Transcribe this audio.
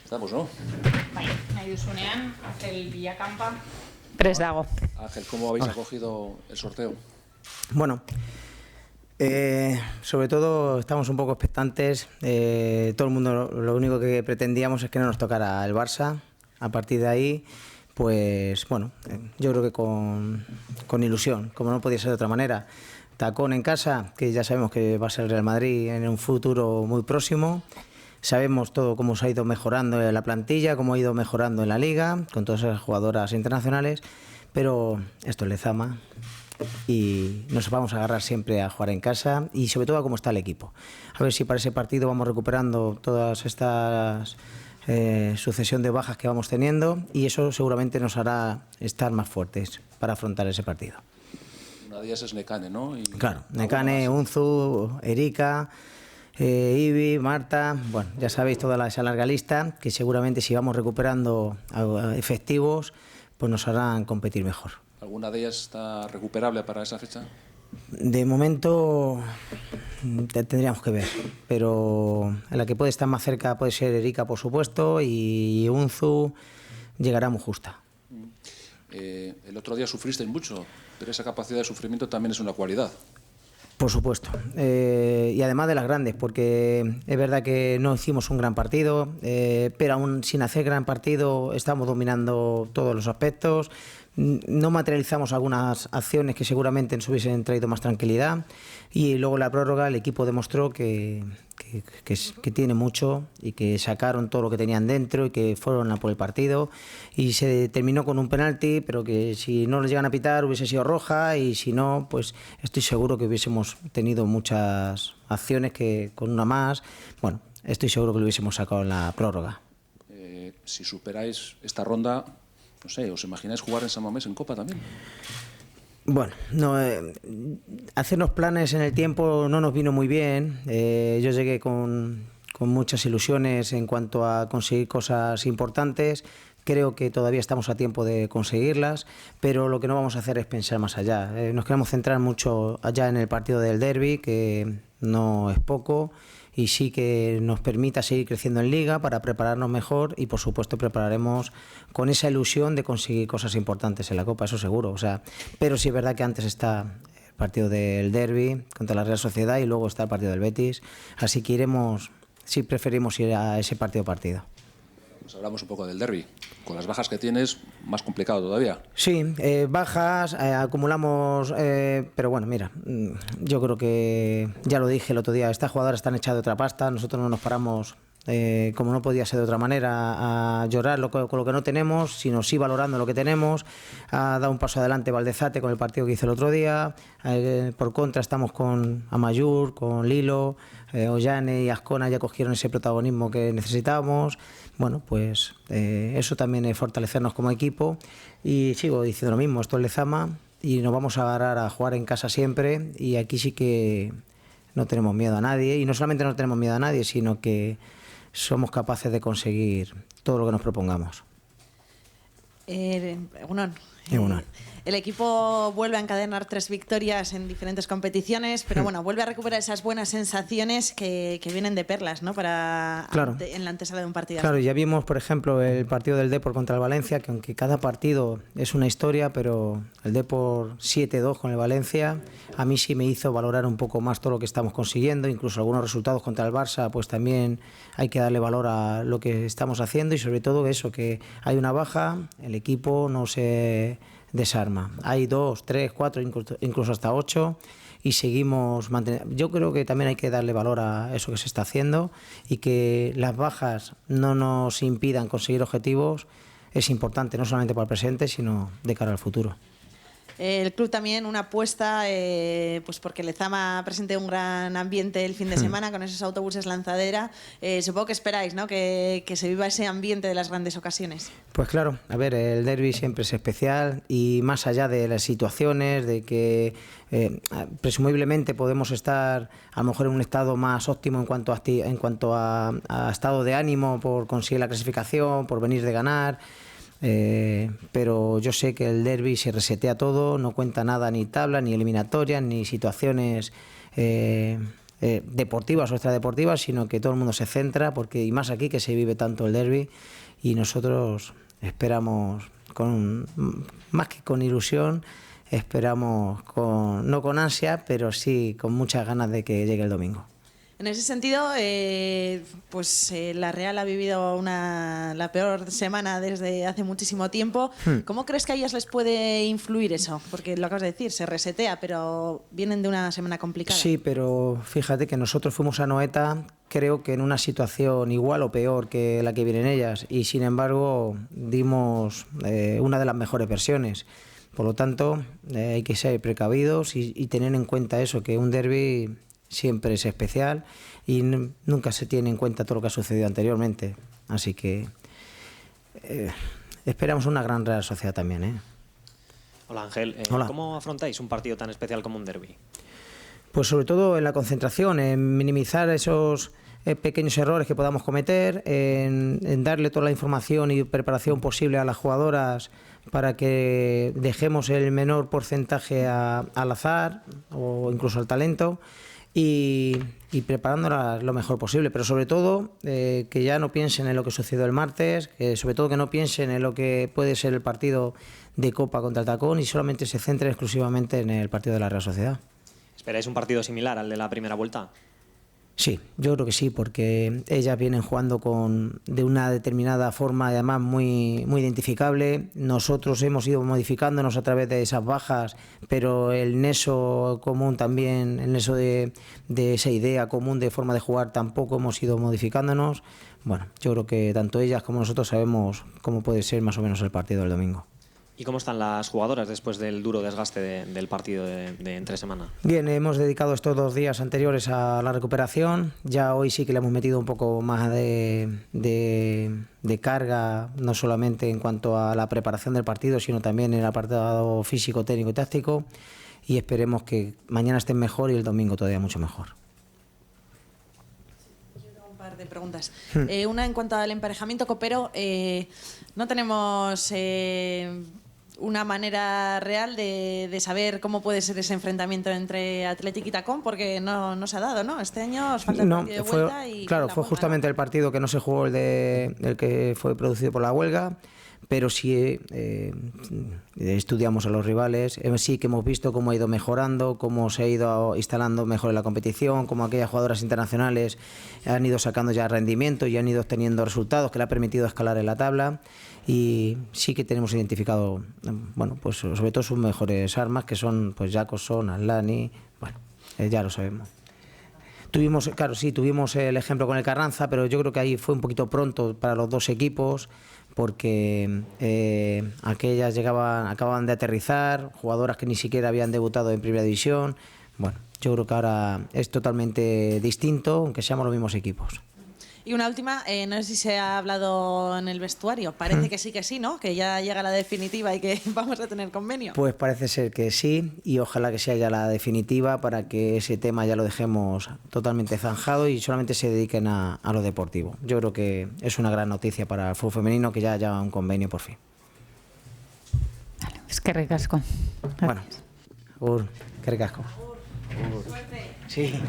Estamos, ¿no? Bai, nahi duzunean, Ángel Villacampa. Prest dago. Ángel, ¿cómo habéis acogido el sorteo? Bueno, sobre todo estamos un poco expectantes. Todo el mundo lo único que pretendíamos es que no nos tocara el Barça. A partir de ahí, pues bueno, yo creo que con ilusión, como no podía ser de otra manera. Tacón en casa, que ya sabemos que va a ser el Real Madrid en un futuro muy próximo. Sabemos todo cómo se ha ido mejorando en la plantilla, cómo ha ido mejorando en la Liga, con todas esas jugadoras internacionales, pero esto es Lezama y nos vamos a agarrar siempre a jugar en casa y sobre todo a cómo está el equipo. A ver si para ese partido vamos recuperando todas estas sucesión de bajas que vamos teniendo y eso seguramente nos hará estar más fuertes para afrontar ese partido. Una de ellas es Nekane, ¿no? Y claro, Nekane, Unzu, Erika, Ibi, Marta, bueno, ya sabéis toda esa larga lista que seguramente si vamos recuperando efectivos pues nos harán competir mejor. ¿Alguna de ellas está recuperable para esa fecha? De momento tendríamos que ver, pero la que puede estar más cerca puede ser Erika, por supuesto, y Unzu llegará muy justa. El otro día sufristeis mucho, pero esa capacidad de sufrimiento también es una cualidad. Por supuesto, y además de las grandes, porque es verdad que no hicimos un gran partido, pero aún sin hacer gran partido estamos dominando todos los aspectos. No materializamos algunas acciones que seguramente nos hubiesen traído más tranquilidad y luego en la prórroga el equipo demostró que tiene mucho y que sacaron todo lo que tenían dentro y que fueron a por el partido y se terminó con un penalti, pero que si no les llegan a pitar hubiese sido roja y si no, pues estoy seguro que hubiésemos tenido muchas acciones que con una más, bueno, estoy seguro que lo hubiésemos sacado en la prórroga. Si superáis esta ronda, no sé, ¿os imagináis jugar en San Mamés en Copa también? Bueno, no, hacernos planes en el tiempo no nos vino muy bien. Yo llegué con muchas ilusiones en cuanto a conseguir cosas importantes. Creo que todavía estamos a tiempo de conseguirlas, pero lo que no vamos a hacer es pensar más allá. Nos queremos centrar mucho allá en el partido del derbi, que no es poco, y sí que nos permita seguir creciendo en Liga para prepararnos mejor y por supuesto prepararemos con esa ilusión de conseguir cosas importantes en la Copa, eso seguro. O sea, pero sí es verdad que antes está el partido del derbi contra la Real Sociedad y luego está el partido del Betis, así que iremos, sí preferimos ir a ese partido. Pues hablamos un poco del derbi. Con las bajas que tienes, más complicado todavía. Sí, bajas, acumulamos, pero bueno, mira, yo creo que ya lo dije el otro día, estas jugadoras están hechas de otra pasta, nosotros no nos paramos, como no podía ser de otra manera, a llorar con lo que no tenemos, sino sí valorando lo que tenemos. Ha dado un paso adelante Valdezate con el partido que hizo el otro día, por contra estamos con Amayur, con Lilo, Ollane y Azcona ya cogieron ese protagonismo que necesitábamos. Bueno, pues eso también es fortalecernos como equipo y sigo diciendo lo mismo, esto es Lezama y nos vamos a agarrar a jugar en casa siempre y aquí sí que no tenemos miedo a nadie y no solamente no tenemos miedo a nadie, sino que somos capaces de conseguir todo lo que nos propongamos. Egunon. Egunon. El equipo vuelve a encadenar 3 victorias en diferentes competiciones, pero bueno, vuelve a recuperar esas buenas sensaciones que vienen de perlas, ¿no? Para claro. En la antesala de un partido. Claro, ya vimos, por ejemplo, el partido del Depor contra el Valencia, que aunque cada partido es una historia, pero el Depor 7-2 con el Valencia, a mí sí me hizo valorar un poco más todo lo que estamos consiguiendo, incluso algunos resultados contra el Barça, pues también hay que darle valor a lo que estamos haciendo y sobre todo eso, que hay una baja, el equipo no se desarma. Hay 2, 3, 4, incluso hasta 8 y seguimos manteniendo. Yo creo que también hay que darle valor a eso que se está haciendo y que las bajas no nos impidan conseguir objetivos es importante, no solamente para el presente, sino de cara al futuro. El club también una apuesta, pues porque Lezama presente un gran ambiente el fin de semana con esos autobuses lanzadera. Supongo que esperáis, ¿no? Que se viva ese ambiente de las grandes ocasiones. Pues claro, a ver, el derbi siempre es especial y más allá de las situaciones, de que presumiblemente podemos estar a lo mejor en un estado más óptimo en cuanto a estado de ánimo por conseguir la clasificación, por venir de ganar. Pero yo sé que el derbi se resetea todo, no cuenta nada, ni tabla, ni eliminatorias, ni situaciones deportivas o extradeportivas, sino que todo el mundo se centra, porque y más aquí que se vive tanto el derbi, y nosotros esperamos más que con ilusión, esperamos no con ansia, pero sí con muchas ganas de que llegue el domingo. En ese sentido, la Real ha vivido la peor semana desde hace muchísimo tiempo. ¿Cómo crees que a ellas les puede influir eso? Porque lo acabas de decir, se resetea, pero vienen de una semana complicada. Sí, pero fíjate que nosotros fuimos a Noeta, creo que en una situación igual o peor que la que vienen ellas, y sin embargo dimos una de las mejores versiones. Por lo tanto, hay que ser precavidos y tener en cuenta eso, que un derbi siempre es especial y nunca se tiene en cuenta todo lo que ha sucedido anteriormente. Así que esperamos una gran Real Sociedad también, ¿eh? Hola Ángel, Hola. ¿Cómo afrontáis un partido tan especial como un derbi? Pues sobre todo en la concentración, en minimizar esos pequeños errores que podamos cometer, en darle toda la información y preparación posible a las jugadoras para que dejemos el menor porcentaje al azar o incluso al talento, y preparándolas lo mejor posible, pero sobre todo que ya no piensen en lo que sucedió el martes, que sobre todo que no piensen en lo que puede ser el partido de Copa contra el Tacón y solamente se centren exclusivamente en el partido de la Real Sociedad. ¿Esperáis un partido similar al de la primera vuelta? Sí, yo creo que sí, porque ellas vienen jugando de una determinada forma y además muy, muy identificable. Nosotros hemos ido modificándonos a través de esas bajas, pero el nexo común también, el nexo de esa idea común de forma de jugar tampoco hemos ido modificándonos. Bueno, yo creo que tanto ellas como nosotros sabemos cómo puede ser más o menos el partido del domingo. ¿Y cómo están las jugadoras después del duro desgaste del partido de entre semana? Bien, hemos dedicado estos 2 días anteriores a la recuperación. Ya hoy sí que le hemos metido un poco más de carga, no solamente en cuanto a la preparación del partido, sino también en el apartado físico, técnico y táctico. Y esperemos que mañana estén mejor y el domingo todavía mucho mejor. Un par de preguntas. Una en cuanto al emparejamiento copero. No tenemos una manera real de saber cómo puede ser ese enfrentamiento entre Athletic y Tacón, porque no se ha dado, ¿no? Este año os falta el partido de vuelta y claro, la fue huelga, justamente ¿no? el partido que no se jugó, el que fue producido por la huelga, pero sí estudiamos a los rivales, sí que hemos visto cómo ha ido mejorando, cómo se ha ido instalando mejor en la competición, cómo aquellas jugadoras internacionales han ido sacando ya rendimiento y han ido obteniendo resultados que le ha permitido escalar en la tabla. Y sí que tenemos identificado, bueno, pues sobre todo sus mejores armas, que son pues Jacobson, Aslani, bueno, ya lo sabemos. Tuvimos el ejemplo con el Carranza, pero yo creo que ahí fue un poquito pronto para los dos equipos, porque aquellas acababan de aterrizar, jugadoras que ni siquiera habían debutado en Primera División. Bueno, yo creo que ahora es totalmente distinto, aunque seamos los mismos equipos. Y una última, no sé si se ha hablado en el vestuario. Parece que sí, ¿no? Que ya llega la definitiva y que vamos a tener convenio. Pues parece ser que sí, y ojalá que sea ya la definitiva para que ese tema ya lo dejemos totalmente zanjado y solamente se dediquen a lo deportivo. Yo creo que es una gran noticia para el fútbol femenino que ya haya un convenio por fin. Vale, es que ricasco. Bueno, qué ricasco. Sí.